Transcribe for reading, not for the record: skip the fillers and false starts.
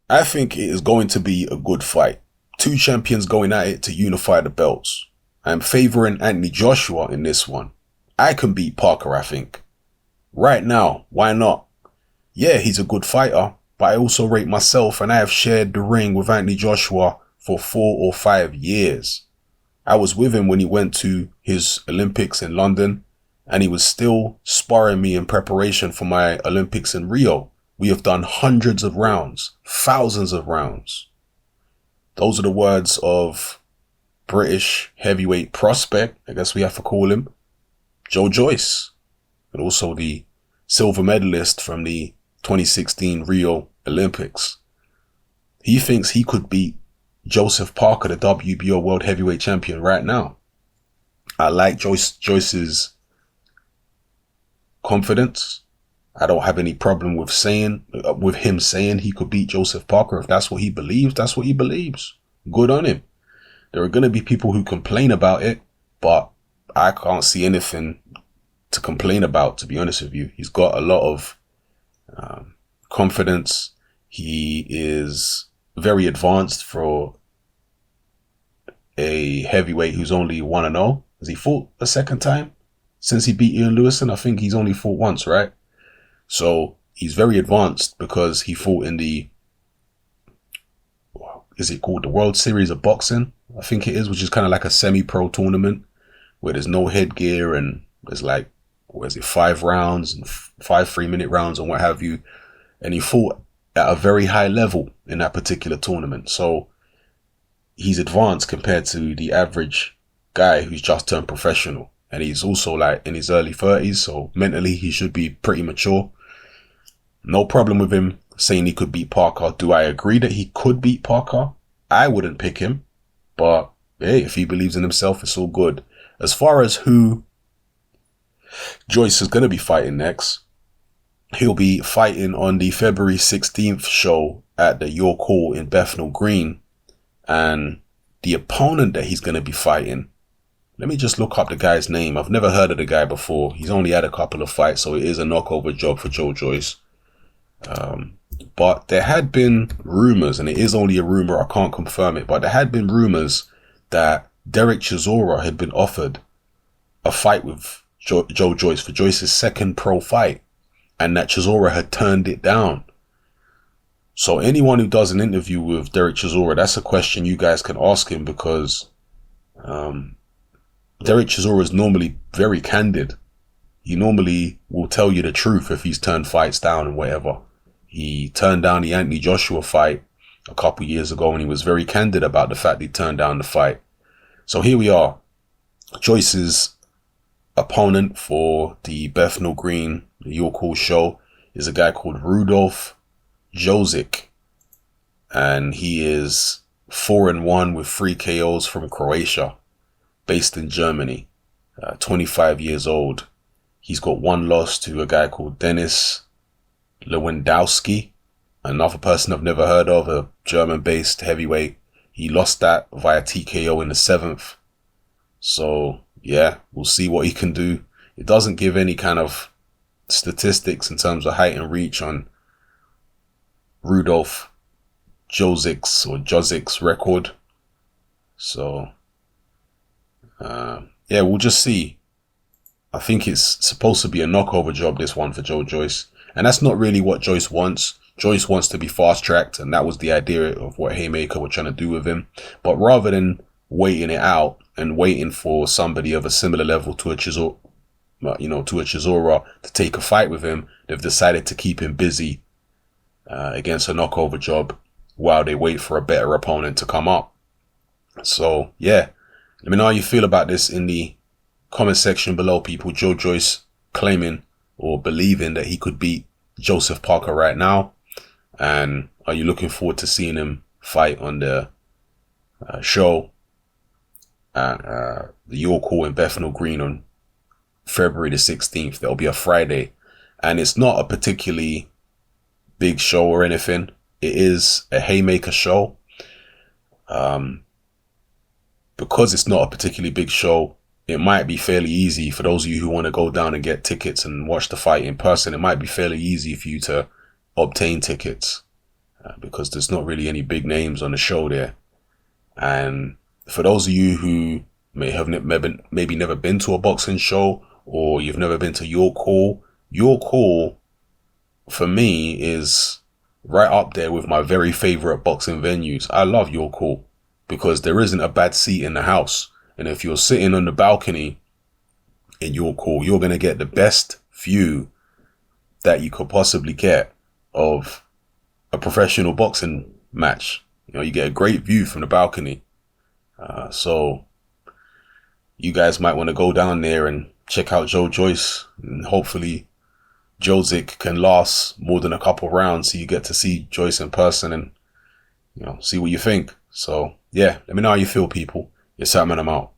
I think it is going to be a good fight. Two champions going at it to unify the belts. I'm favoring Anthony Joshua in this one. I can beat Parker, I think. Right now, why not? Yeah, he's a good fighter, but I also rate myself and I have shared the ring with Anthony Joshua for 4 or 5 years. I was with him when he went to his Olympics in London, and he was still sparring me in preparation for my Olympics in Rio. We have done hundreds of rounds, thousands of rounds. Those are the words of British heavyweight prospect, I guess we have to call him, Joe Joyce, and also the silver medalist from the 2016 Rio Olympics. He thinks he could beat Joseph Parker, the WBO World Heavyweight Champion, right now. I like Joyce's confidence. I don't have any problem with him saying he could beat Joseph Parker. If that's what he believes, that's what he believes. Good on him. There are going to be people who complain about it, but I can't see anything to complain about, to be honest with you. He's got a lot of confidence. He is very advanced for a heavyweight who's only 1-0. Has he fought a second time since he beat Ian Lewison? I think he's only fought once, right? So he's very advanced because he fought in the, is it called the World Series of Boxing? I think it is, which is kind of like a semi-pro tournament where there's no headgear and there's like, what is it, 5 rounds and 5 3-minute rounds and what have you. And he fought at a very high level in that particular tournament. So he's advanced compared to the average guy who's just turned professional. And he's also like in his early 30s. So mentally he should be pretty mature. No problem with him saying he could beat Parker. Do I agree that he could beat Parker? I wouldn't pick him. But hey, if he believes in himself, it's all good. As far as who Joyce is going to be fighting next, he'll be fighting on the February 16th show at the York Hall in Bethnal Green. And the opponent that he's going to be fighting, let me just look up the guy's name. I've never heard of the guy before. He's only had a couple of fights, so it is a knockover job for Joe Joyce. But there had been rumors, and it is only a rumor, I can't confirm it, but there had been rumors that Derek Chisora had been offered a fight with Joe Joyce for Joyce's second pro fight, and that Chisora had turned it down. So anyone who does an interview with Derek Chisora, that's a question you guys can ask him, because Derek Chisora is normally very candid. He normally will tell you the truth if he's turned fights down and whatever. He turned down the Anthony Joshua fight a couple years ago, and he was very candid about the fact he turned down the fight. So here we are. Joyce's opponent for the Bethnal Green, the York Hall show, is a guy called Rudolf Jozic. And he is 4-1 with 3 KOs from Croatia, based in Germany, 25 years old. He's got one loss to a guy called Dennis Lewandowski, another person I've never heard of, a German-based heavyweight. He lost that via TKO in the 7th. So, yeah, we'll see what he can do. It doesn't give any kind of statistics in terms of height and reach on Rudolf Jozic's record. So, yeah, we'll just see. I think it's supposed to be a knockover job, this one, for Joe Joyce. And that's not really what Joyce wants. Joyce wants to be fast-tracked, and that was the idea of what Haymaker were trying to do with him. But rather than waiting it out and waiting for somebody of a similar level to a Chisora, to take a fight with him, they've decided to keep him busy against a knockover job while they wait for a better opponent to come up. So, yeah, let me know how you feel about this in the comment section below, people. Joe Joyce claiming or believing that he could beat Joseph Parker right now. And are you looking forward to seeing him fight on the show at the York Hall in Bethnal Green on February the 16th? That'll be a Friday. And it's not a particularly big show or anything. It is a Haymaker show. Because it's not a particularly big show, it might be fairly easy for those of you who want to go down and get tickets and watch the fight in person. It might be fairly easy for you to obtain tickets. because there's not really any big names on the show there. And for those of you who maybe never been to a boxing show, or you've never been to York Hall for me is right up there with my very favorite boxing venues. I love York Hall because there isn't a bad seat in the house. And if you're sitting on the balcony in York Hall, you're going to get the best view that you could possibly get of a professional boxing match. You get a great view from the balcony. So you guys might want to go down there and check out Joyce, and hopefully Jozik can last more than a couple rounds so you get to see Joyce in person and see what you think. So yeah, let me know how you feel, people. Yes, Sam, and I'm out.